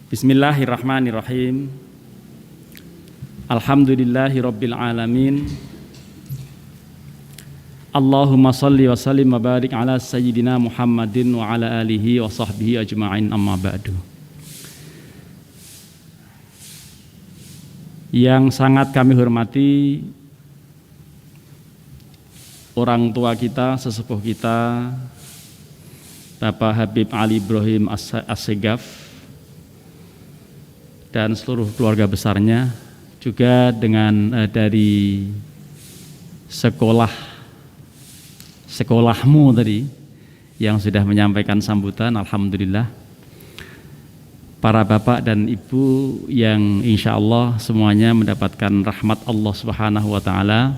Bismillahirrahmanirrahim. Alhamdulillahi rabbil alamin. Allahumma salli wa sallim wa barik ala sayyidina Muhammadin wa ala alihi wa sahbihi ajma'in, amma ba'du. Yang sangat kami hormati orang tua kita, sesepuh kita, Bapak Habib Ali Ibrahim Assegaf dan seluruh keluarga besarnya, juga dengan dari sekolahmu tadi yang sudah menyampaikan sambutan. Alhamdulillah, para bapak dan ibu yang insya Allah semuanya mendapatkan rahmat Allah Subhanahu wa Ta'ala.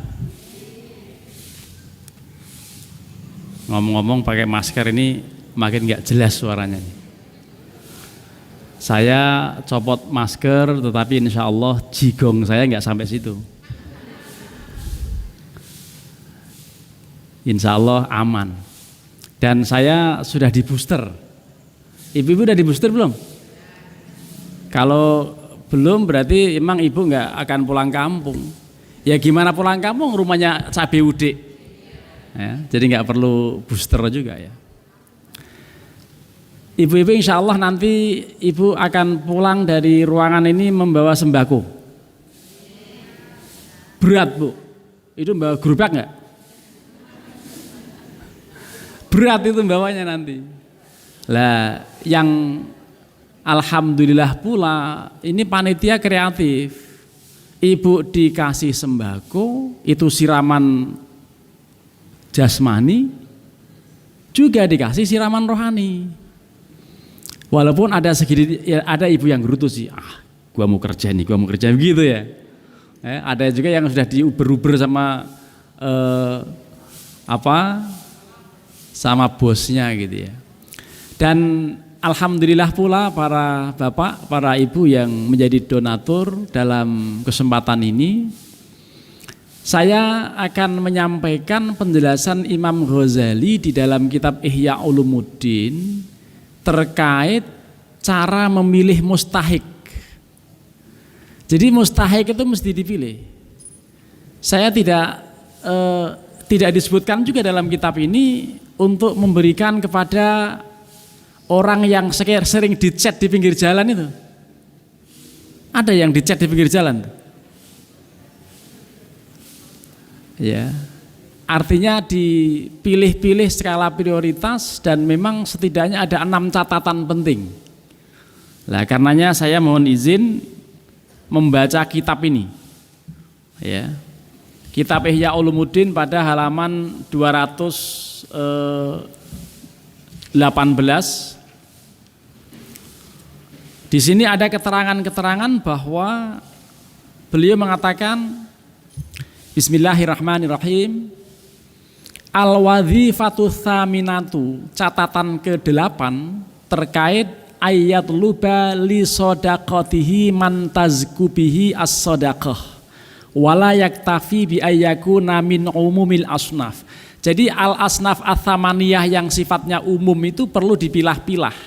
Ngomong-ngomong, pakai masker ini makin gak jelas suaranya. Saya copot masker, tetapi insya Allah jigong saya nggak sampai situ. Insya Allah aman. Dan saya sudah di booster. Ibu-ibu udah di booster belum? Kalau belum berarti emang ibu nggak akan pulang kampung. Ya gimana pulang kampung, rumahnya cabai udik. Ya, jadi nggak perlu booster juga ya. Ibu-ibu insya Allah nanti ibu akan pulang dari ruangan ini membawa sembako. Berat bu, itu membawa gerobak nggak? Berat itu bawanya nanti. Lah yang alhamdulillah pula ini panitia kreatif. Ibu dikasih sembako, itu siraman jasmani, juga dikasih siraman rohani. Walaupun ada sedikit, ya ada ibu yang gerutu sih, gua mau kerja begitu ya. Ada juga yang sudah diuber-uber sama sama bosnya gitu ya. Dan alhamdulillah pula para bapak, para ibu yang menjadi donatur dalam kesempatan ini, saya akan menyampaikan penjelasan Imam Ghazali di dalam kitab Ihya Ulumuddin terkait cara memilih mustahik. Jadi mustahik itu mesti dipilih. Saya tidak disebutkan juga dalam kitab ini untuk memberikan kepada orang yang sering dicet di pinggir jalan itu. Ada yang dicet di pinggir jalan. Ya. Artinya dipilih-pilih skala prioritas dan memang setidaknya ada 6 catatan penting. Nah, karenanya saya mohon izin membaca kitab ini. Ya. Kitab Ihya Ulumuddin pada halaman 218. Di sini ada keterangan-keterangan bahwa beliau mengatakan Bismillahirrahmanirrahim. Al-wadhifatu tsaminatu, catatan ke-8 terkait ayat luba li sodaqatihi man tazkubihi as-sodaqah wala yaktafi bi ayyakuna min umumil asnaf. Jadi al-asnaf ats-tsamaniyah yang sifatnya umum itu perlu dipilah-pilah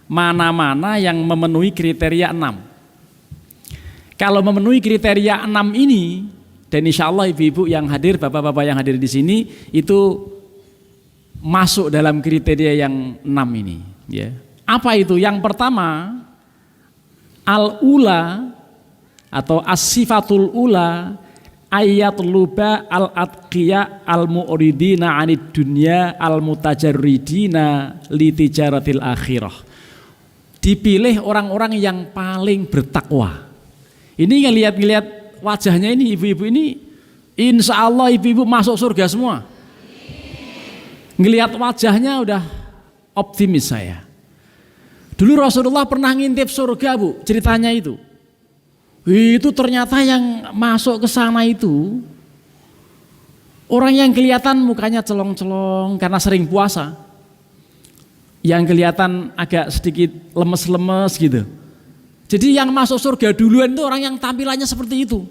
mana-mana yang memenuhi kriteria 6. Kalau memenuhi kriteria 6 ini, dan insya Allah ibu-ibu yang hadir, bapak-bapak yang hadir di sini itu masuk dalam kriteria yang 6 ini. Ya. Apa itu? Yang pertama, al-ula atau as-sifatul ula ayat luba al-atqiya al-mu'ridina anid dunya al-mutajarridina li tijaratil akhirah. Dipilih orang-orang yang paling bertakwa. Ini ngelihat wajahnya ini, ibu-ibu ini insya Allah ibu-ibu masuk surga semua. Ngelihat wajahnya udah optimis saya. Dulu Rasulullah pernah ngintip surga bu, ceritanya itu. Itu ternyata yang masuk ke sana itu orang yang kelihatan mukanya celong-celong karena sering puasa. Yang kelihatan agak sedikit lemes-lemes gitu. Jadi yang masuk surga duluan itu orang yang tampilannya seperti itu.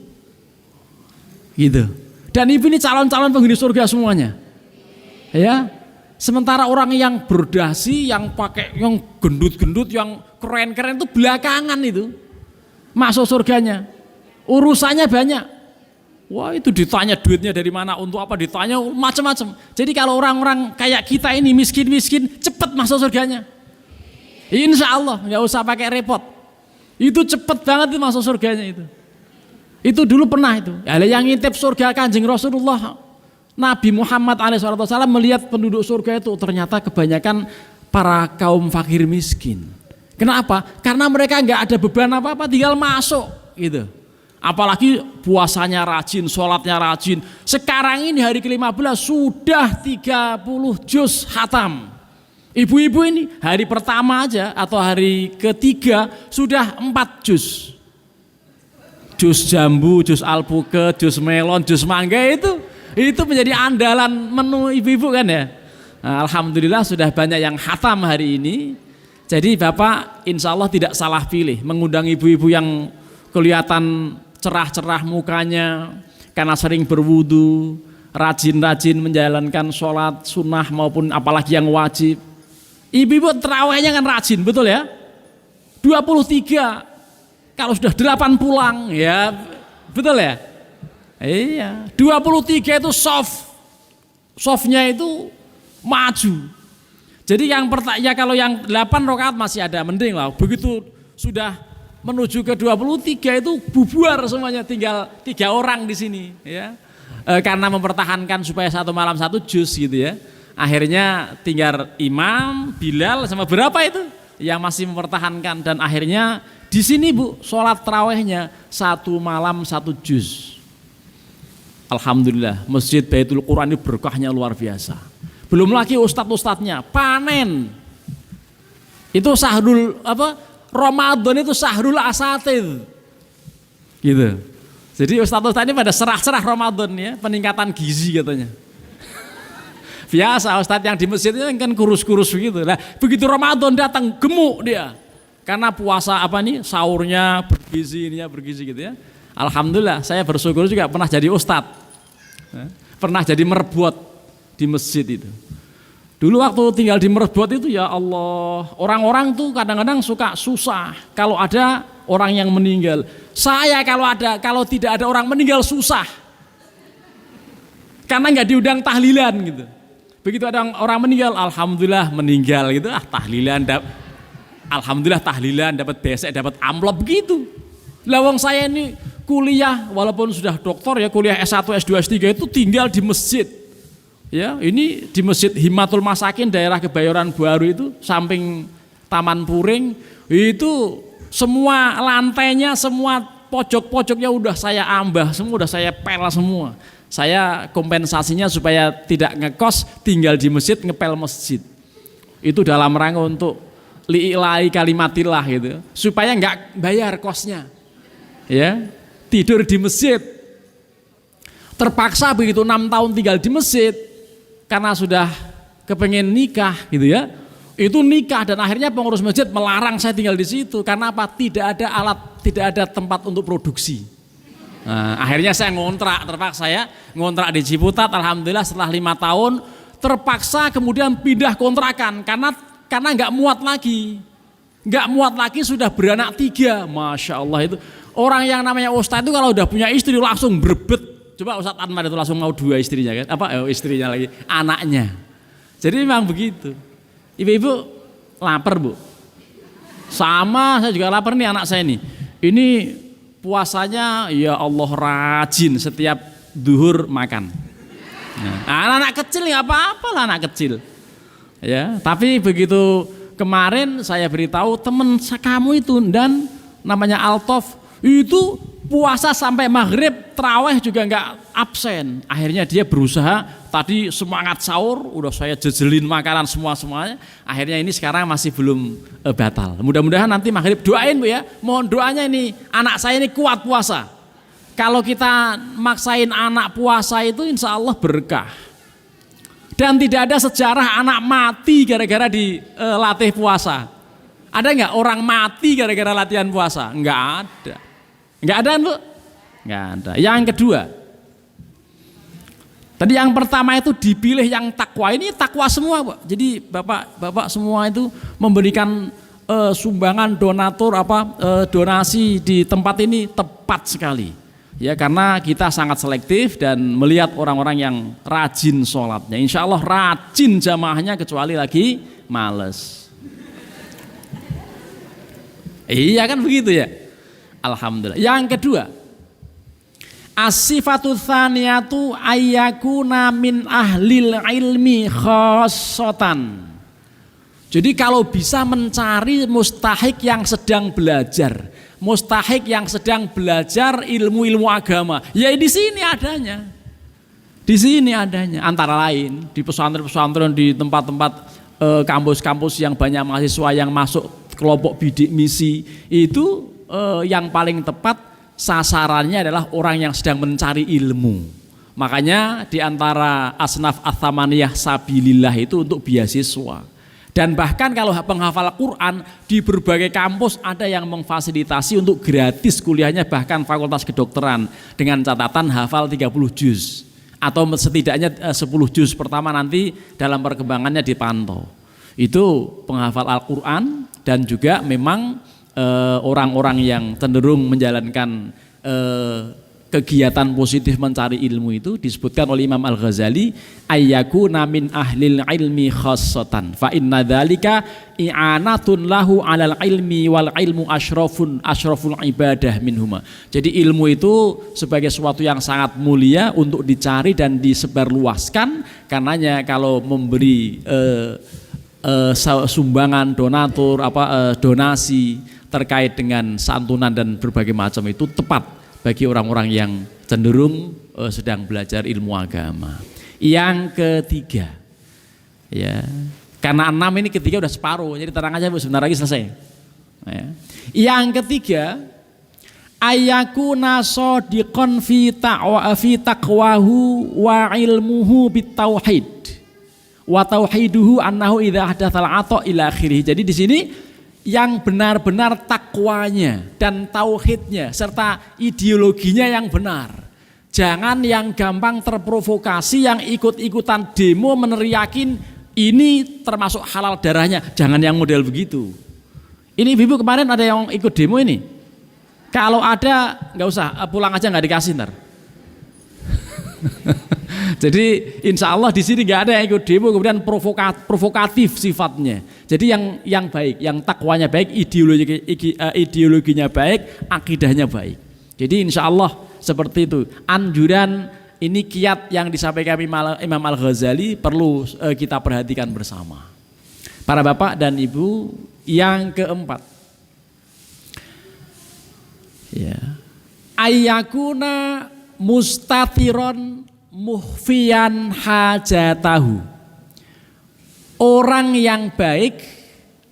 Gitu. Dan ibu ini calon-calon penghuni surga semuanya. Ya. Sementara orang yang berdasi, yang pakai, yang gendut-gendut, yang keren-keren itu belakangan itu masuk surganya. Urusannya banyak. Wah, itu ditanya duitnya dari mana, untuk apa, ditanya macam-macam. Jadi kalau orang-orang kayak kita ini miskin-miskin, cepat masuk surganya. Insya Allah, nggak usah pakai repot. Itu cepet banget itu masuk surganya itu. Itu dulu pernah itu. Ada yang ngintip surga Kanjeng Rasulullah, Nabi Muhammad SAW melihat penduduk surga itu ternyata kebanyakan para kaum fakir miskin. Kenapa? Karena mereka nggak ada beban apa-apa, tinggal masuk gitu. Apalagi puasanya rajin, sholatnya rajin. Sekarang ini hari ke-15 sudah 30 juz khatam. Ibu-ibu ini hari pertama aja atau hari ketiga sudah 4 juz. Juz jambu, juz alpukat, juz melon, juz mangga itu menjadi andalan menu ibu-ibu kan ya. Nah, alhamdulillah sudah banyak yang khatam hari ini. Jadi Bapak insya Allah tidak salah pilih mengundang ibu-ibu yang kelihatan cerah-cerah mukanya karena sering berwudu, rajin-rajin menjalankan sholat sunnah maupun apalagi yang wajib. Ibu-ibu terawihnya kan rajin, betul ya? 23, kalau sudah 8 pulang, ya betul ya? Iya, 23 itu softnya itu maju. Jadi yang ya kalau yang 8 rakaat masih ada mending lah. Begitu sudah menuju ke 23 itu bubar semuanya, tinggal 3 orang di sini ya. Karena mempertahankan supaya 1 malam 1 juz gitu ya. Akhirnya tinggal imam, Bilal sama berapa itu yang masih mempertahankan, dan akhirnya di sini Bu sholat tarawihnya 1 malam 1 juz. Alhamdulillah Masjid Baitul Quran ini berkahnya luar biasa. Belum lagi ustadz-ustadznya panen. Itu sahrul apa? Ramadan itu sahrul asatid. Gitu. Jadi ustadz-ustadz ini pada serah-serah Ramadan ya, peningkatan gizi katanya. Biasa ustadz yang di masjid itu kan kurus-kurus begitu. Nah, begitu Ramadan datang gemuk dia. Karena puasa apa nih? Sahurnya bergizi, ininya bergizi gitu ya. Alhamdulillah saya bersyukur juga pernah jadi ustadz. Pernah jadi merbot di masjid itu. Dulu waktu tinggal di Merbot itu ya Allah, orang-orang tuh kadang-kadang suka susah kalau ada orang yang meninggal. Saya kalau tidak ada orang meninggal susah. Karena nggak diundang tahlilan gitu. Begitu ada orang meninggal, alhamdulillah meninggal gitu, tahlilan alhamdulillah tahlilan dapat besek, dapat amplop gitu. Lah wong saya ini kuliah walaupun sudah doktor ya, kuliah S1, S2, S3 itu tinggal di masjid. Ya, ini di Masjid Himatul Masakin daerah Kebayoran Baru itu samping Taman Puring, itu semua lantainya, semua pojok-pojoknya udah saya ambah, semua udah saya pel semua. Saya kompensasinya supaya tidak ngekos, tinggal di masjid, ngepel masjid. Itu dalam rangka untuk li'ilai kalimatillah gitu, supaya nggak bayar kosnya. Ya, tidur di masjid. Terpaksa begitu 6 tahun tinggal di masjid. Karena sudah kepengen nikah gitu ya, itu nikah dan akhirnya pengurus masjid melarang saya tinggal di situ. Karena apa? Tidak ada alat, tidak ada tempat untuk produksi. Nah, akhirnya saya terpaksa ya ngontrak di Ciputat. Alhamdulillah setelah 5 tahun terpaksa kemudian pindah kontrakan karena nggak muat lagi, sudah beranak 3, masya Allah itu orang yang namanya ustadz itu kalau udah punya istri langsung berebet. Coba Ustadz Anwar itu langsung mau 2 istrinya kan? Istrinya lagi, anaknya. Jadi memang begitu. Ibu-ibu lapar Bu? Sama, saya juga lapar nih anak saya nih. Ini puasanya ya Allah rajin, setiap duhur makan. Nah, anak kecil nggak apa-apa lah anak kecil. Ya, tapi begitu kemarin saya beritahu teman kamu itu dan namanya Altof itu puasa sampai maghrib, tarawih juga nggak absen. Akhirnya dia berusaha, tadi semangat sahur, udah saya jejelin makanan semuanya. Akhirnya ini sekarang masih belum batal. Mudah-mudahan nanti maghrib doain Bu ya. Mohon doanya ini anak saya ini kuat puasa. Kalau kita maksain anak puasa itu insya Allah berkah. Dan tidak ada sejarah anak mati gara-gara dilatih puasa. Ada nggak orang mati gara-gara latihan puasa? Nggak ada. Enggak ada Bu? Enggak ada. Yang kedua, Tadi yang pertama itu dipilih yang takwa, ini takwa semua, Pak. Jadi bapak semua itu memberikan sumbangan donatur donasi di tempat ini tepat sekali. Ya, karena kita sangat selektif dan melihat orang-orang yang rajin sholatnya. Insya Allah rajin jamaahnya kecuali lagi males. Iya kan begitu ya. Alhamdulillah. Yang kedua, as-sifatu tsaniyatu ayyakuna min ahlil ilmi khassatan. Jadi kalau bisa mencari mustahik yang sedang belajar, mustahik yang sedang belajar ilmu-ilmu agama, ya di sini adanya. Di sini adanya, antara lain di pesantren-pesantren, di tempat-tempat kampus-kampus yang banyak mahasiswa yang masuk kelompok bidik misi, itu yang paling tepat sasarannya adalah orang yang sedang mencari ilmu. Makanya di antara asnaf ats-tsamaniyah sabilillah itu untuk beasiswa. Dan bahkan kalau penghafal Quran di berbagai kampus ada yang memfasilitasi untuk gratis kuliahnya, bahkan fakultas kedokteran dengan catatan hafal 30 juz atau setidaknya 10 juz pertama, nanti dalam perkembangannya dipantau. Itu penghafal Al-Quran. Dan juga memang orang-orang yang cenderung menjalankan kegiatan positif mencari ilmu itu disebutkan oleh Imam Al-Ghazali, ayyakuna min ahlil ilmi khassatan fa inna dzalika i'anatun lahu 'alal ilmi wal ilmu asyraful ibadah minhuma. Jadi ilmu itu sebagai sesuatu yang sangat mulia untuk dicari dan disebarluaskan. Karenanya kalau memberi sumbangan, donatur, donasi terkait dengan santunan dan berbagai macam itu tepat bagi orang-orang yang cenderung sedang belajar ilmu agama. Yang ketiga, ya, karena 6 ini ketiga udah separuh, jadi tenang aja Bu, sebentar lagi selesai. Ya. Yang ketiga, ayyakuna shadiqan fi taqwahu wa ilmuhu bitauhid. Wa tauhiduhu annahu idza hadatsal ata ila akhirih. Jadi di sini yang benar-benar takwanya dan tauhidnya serta ideologinya yang benar. Jangan yang gampang terprovokasi, yang ikut-ikutan demo meneriakin ini termasuk halal darahnya. Jangan yang model begitu. Ini Ibu kemarin ada yang ikut demo ini. Kalau ada nggak usah, pulang aja, nggak dikasih ntar. Jadi insya Allah di sini nggak ada yang ikut demo kemudian provokatif sifatnya. Jadi yang baik, yang takwanya baik, ideologinya baik, akidahnya baik. Jadi insya Allah seperti itu. Anjuran ini kiat yang disampaikan Imam Al-Ghazali perlu kita perhatikan bersama. Para bapak dan ibu, yang keempat, ya, ayyakuna mustatiron muhfiyan hajatahu. Orang yang baik,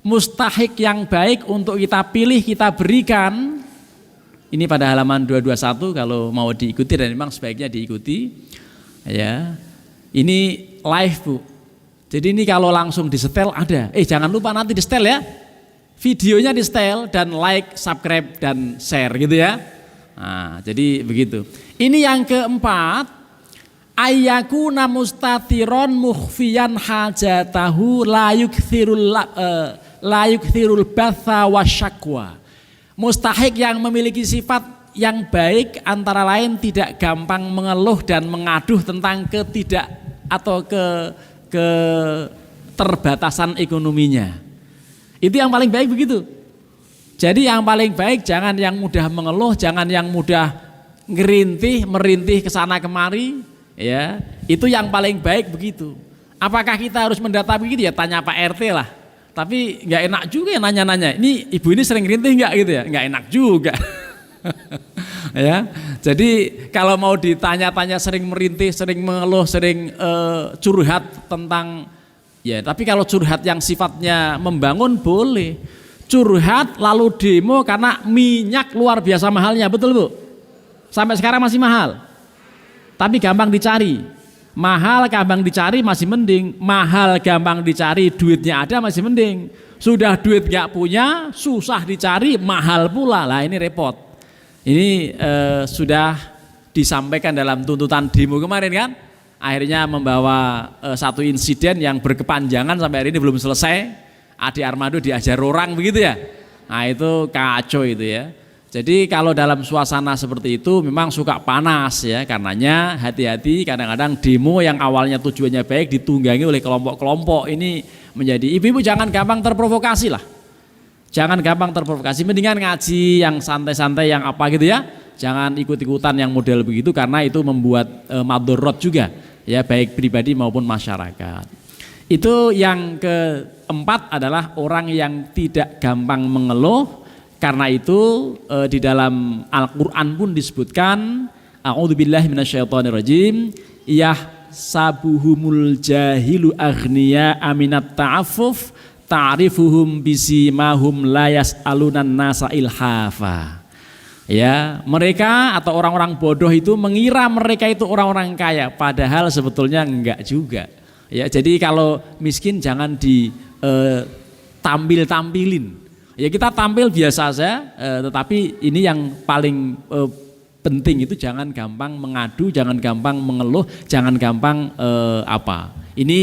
mustahik yang baik untuk kita pilih, kita berikan. Ini pada halaman 221 kalau mau diikuti, dan memang sebaiknya diikuti. Ya, ini live Bu. Jadi ini kalau langsung di setel ada. Jangan lupa nanti di setel ya. Videonya di setel dan like, subscribe dan share gitu ya. Nah, jadi begitu. Ini yang keempat. Ayyakuna mustatiron mukhfiyan hajatahu la yukthirul batha wasyakwa. Mustahik yang memiliki sifat yang baik antara lain tidak gampang mengeluh dan mengaduh tentang keterbatasan ekonominya. Itu yang paling baik begitu. Jadi yang paling baik jangan yang mudah mengeluh, jangan yang mudah merintih kesana kemari. Ya, itu yang paling baik begitu. Apakah kita harus mendata begitu ya? Tanya Pak RT lah. Tapi nggak enak juga ya nanya-nanya. Ini ibu ini sering rintih nggak gitu ya? Nggak enak juga. Ya, jadi kalau mau ditanya-tanya sering merintih, sering mengeluh, sering curhat tentang, ya. Tapi kalau curhat yang sifatnya membangun boleh. Curhat lalu demo karena minyak luar biasa mahalnya, betul Bu? Sampai sekarang masih mahal. Tapi gampang dicari. Mahal gampang dicari masih mending. Mahal gampang dicari, duitnya ada masih mending. Sudah duit gak punya, susah dicari, mahal pula. Lah ini repot. Ini sudah disampaikan dalam tuntutan demo kemarin kan. akhirnya membawa satu insiden yang berkepanjangan sampai hari ini belum selesai. Adi Armando diajar orang begitu ya. Nah itu kacau itu ya. Jadi kalau dalam suasana seperti itu memang suka panas ya, karenanya hati-hati kadang-kadang demo yang awalnya tujuannya baik ditunggangi oleh kelompok-kelompok ini menjadi ibu-ibu jangan gampang terprovokasi lah. Jangan gampang terprovokasi, mendingan ngaji yang santai-santai yang apa gitu ya. Jangan ikut-ikutan yang model begitu karena itu membuat madorot juga ya baik pribadi maupun masyarakat. Itu yang keempat adalah orang yang tidak gampang mengeluh. Karena itu di dalam Al-Quran pun disebutkan a'udzubillahi minasyaitonirrajim yahsabuhumul jahilu aghniya aminat ta'affuf ta'rifuhum bisimahum la yas'alunan nasa ilhafa. Ya, mereka atau orang-orang bodoh itu mengira mereka itu orang-orang kaya, padahal sebetulnya enggak juga. Ya, jadi kalau miskin jangan ditampil-tampilin. Ya kita tampil biasa saja, tetapi ini yang paling penting itu jangan gampang mengadu, jangan gampang mengeluh, jangan gampang Ini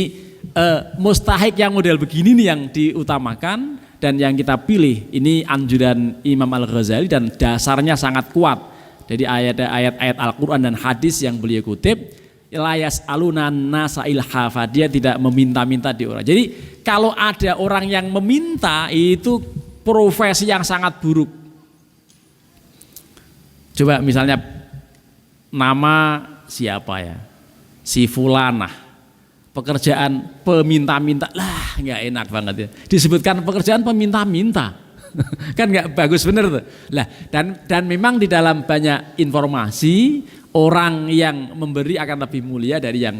mustahik yang model begini nih yang diutamakan dan yang kita pilih. Ini anjuran Imam Al-Ghazali dan dasarnya sangat kuat. Jadi ayat-ayat Al-Quran dan hadis yang beliau kutip, layas alunan nasa ilhafa, dia tidak meminta-minta di orang. Jadi kalau ada orang yang meminta itu profesi yang sangat buruk. Coba misalnya nama siapa ya? Si Fulanah. Pekerjaan peminta-minta. Lah, enggak enak banget ya. Disebutkan pekerjaan peminta-minta. Kan enggak bagus bener tuh. Lah, dan memang di dalam banyak informasi orang yang memberi akan lebih mulia dari yang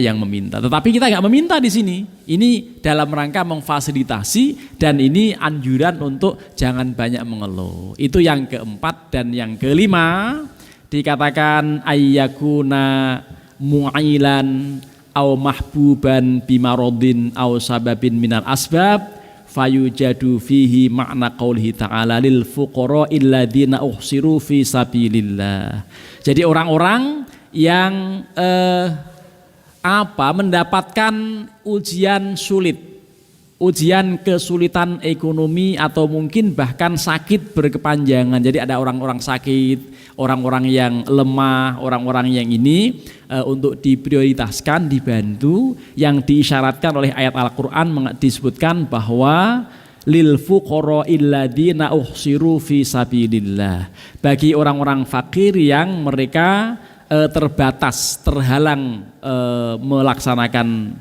yang meminta. Tetapi kita nggak meminta di sini. Ini dalam rangka memfasilitasi dan ini anjuran untuk jangan banyak mengeluh. Itu yang keempat dan yang kelima dikatakan ayyakuna mu'ilan au mahbuban bimarodin au sababin minal asbab fayujadu fihi makna qaulihi ta'ala lil fuqara illadzina uhsiru fi sabilillah. Jadi orang-orang yang mendapatkan ujian sulit, ujian kesulitan ekonomi atau mungkin bahkan sakit berkepanjangan. Jadi ada orang-orang sakit, orang-orang yang lemah, orang-orang yang ini untuk diprioritaskan, dibantu. Yang diisyaratkan oleh ayat Al-Quran disebutkan bahwa lil fuqara illadzina uhsiru fi sabilillah, bagi orang-orang fakir yang mereka terbatas, terhalang melaksanakan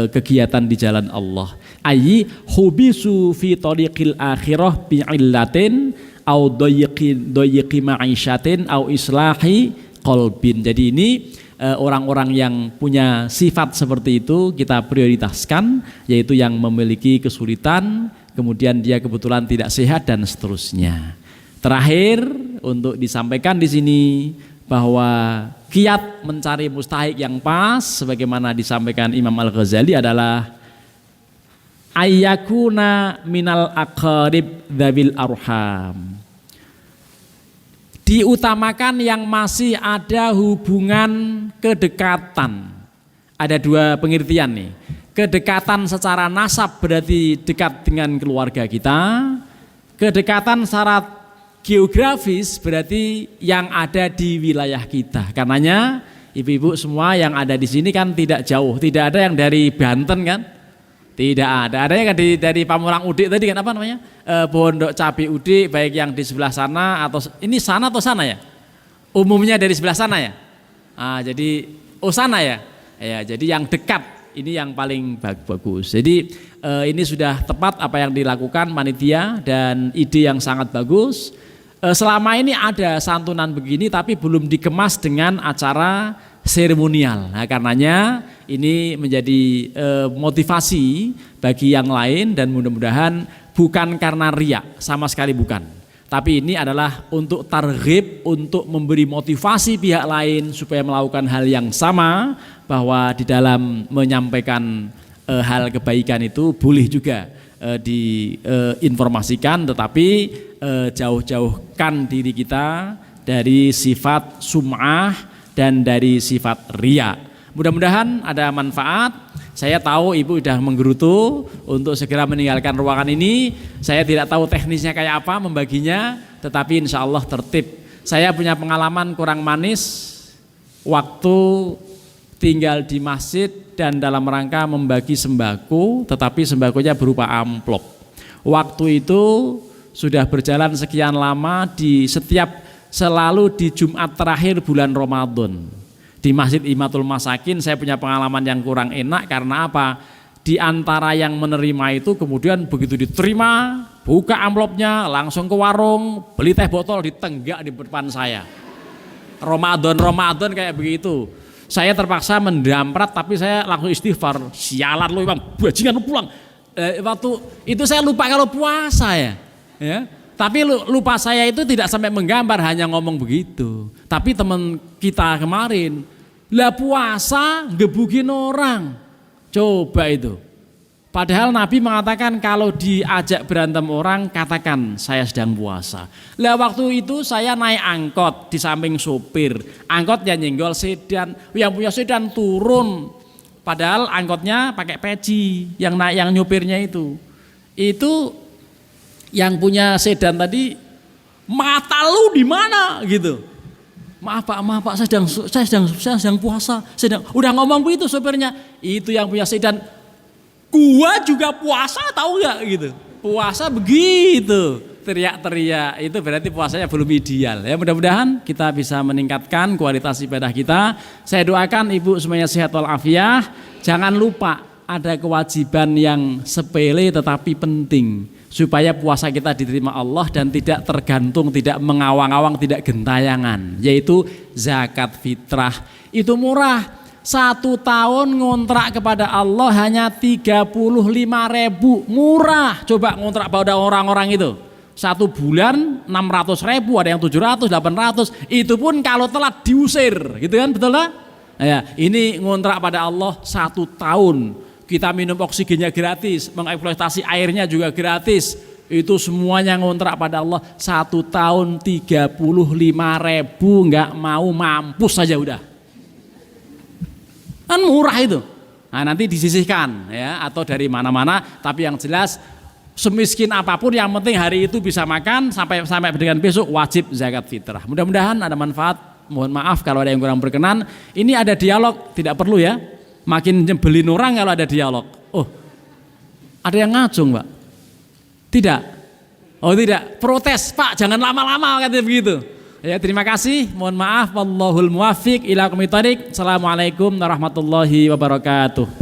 kegiatan di jalan Allah. Ayyi hubisu fi tariqil akhirah bi'illatin au dayyiqi ma'isyatin au islahi qalbin. Jadi ini orang-orang yang punya sifat seperti itu kita prioritaskan, yaitu yang memiliki kesulitan, kemudian dia kebetulan tidak sehat dan seterusnya. Terakhir untuk disampaikan di sini bahwa kiat mencari mustahik yang pas sebagaimana disampaikan Imam Al-Ghazali adalah ayyakuna minal aqarib dzawil arham. Diutamakan yang masih ada hubungan kedekatan. Ada dua pengertian nih. Kedekatan secara nasab berarti dekat dengan keluarga kita. Kedekatan secara geografis berarti yang ada di wilayah kita. Karenanya ibu-ibu semua yang ada di sini kan tidak jauh. Tidak ada yang dari Banten kan? Tidak ada. Ada yang dari Pamulang Udik tadi kan apa namanya? Pondok Cabe Udik, baik yang di sebelah sana atau ini sana atau sana ya? Umumnya dari sebelah sana ya. Jadi sana ya. Ya, jadi yang dekat ini yang paling bagus. Jadi ini sudah tepat apa yang dilakukan panitia dan ide yang sangat bagus. Selama ini ada santunan begini tapi belum dikemas dengan acara seremonial. Nah, karenanya ini menjadi motivasi bagi yang lain dan mudah-mudahan bukan karena riya, sama sekali bukan. Tapi ini adalah untuk targhib, untuk memberi motivasi pihak lain supaya melakukan hal yang sama, bahwa di dalam menyampaikan hal kebaikan itu boleh juga diinformasikan, tetapi jauh-jauhkan diri kita dari sifat sum'ah, dan dari sifat riya. Mudah-mudahan ada manfaat. Saya tahu Ibu sudah menggerutu untuk segera meninggalkan ruangan ini. Saya tidak tahu teknisnya kayak apa membaginya, tetapi insya Allah tertib. Saya punya pengalaman kurang manis waktu tinggal di masjid dan dalam rangka membagi sembako, tetapi sembakonya berupa amplop. Waktu itu sudah berjalan sekian lama selalu di Jumat terakhir bulan Ramadan. Di Masjid Imatul Masakin saya punya pengalaman yang kurang enak karena apa? Di antara yang menerima itu kemudian begitu diterima, buka amplopnya, langsung ke warung, beli teh botol ditenggak di depan saya. Ramadan kayak begitu. Saya terpaksa mendamprat tapi saya langsung istighfar. Sialan lu Bang, bajingan lu pulang. Waktu itu saya lupa kalau puasa ya. Tapi lupa saya itu tidak sampai menggambar, hanya ngomong begitu. Tapi teman kita kemarin, lah puasa gebukin orang. Coba itu. Padahal Nabi mengatakan kalau diajak berantem orang, katakan saya sedang puasa. Lah waktu itu saya naik angkot di samping sopir. Angkotnya nyenggol sedan, yang punya sedan turun. Padahal angkotnya pakai peci, yang nyupirnya itu. Itu yang punya sedan tadi, mata lu di mana gitu. Maaf Pak, saya sedang puasa. Udah ngomong begitu sopirnya. Itu yang punya sedan, gua juga puasa tahu nggak gitu. Puasa begitu, teriak-teriak. Itu berarti puasanya belum ideal. Ya mudah-mudahan kita bisa meningkatkan kualitas ibadah kita. Saya doakan Ibu semuanya sehat walafiat. Jangan lupa ada kewajiban yang sepele tetapi penting, supaya puasa kita diterima Allah dan tidak tergantung, tidak mengawang-awang, tidak gentayangan, yaitu zakat fitrah. Itu murah, 1 tahun ngontrak kepada Allah hanya 35.000, murah. Coba ngontrak pada orang-orang itu 1 bulan 600.000, ada yang 700, 800, itu pun kalau telat diusir, gitu kan, betul lah? Ya, ini ngontrak pada Allah 1 tahun. Kita minum oksigennya gratis, mengeksploitasi airnya juga gratis. Itu semuanya ngontrak pada Allah 1 tahun 35.000, nggak mau mampus saja udah. Kan murah itu. Nah, nanti disisihkan ya, atau dari mana-mana, tapi yang jelas semiskin apapun yang penting hari itu bisa makan sampai dengan besok wajib zakat fitrah. Mudah-mudahan ada manfaat. Mohon maaf kalau ada yang kurang berkenan. Ini ada dialog, tidak perlu ya. Makin nyebelin orang kalau ada dialog. Oh, ada yang ngacung Pak? Tidak? Oh tidak, protes Pak, jangan lama-lama katanya begitu. Ya terima kasih, mohon maaf. Wallahul muwaffiq ila aqwamit thoriq. Assalamualaikum warahmatullahi wabarakatuh.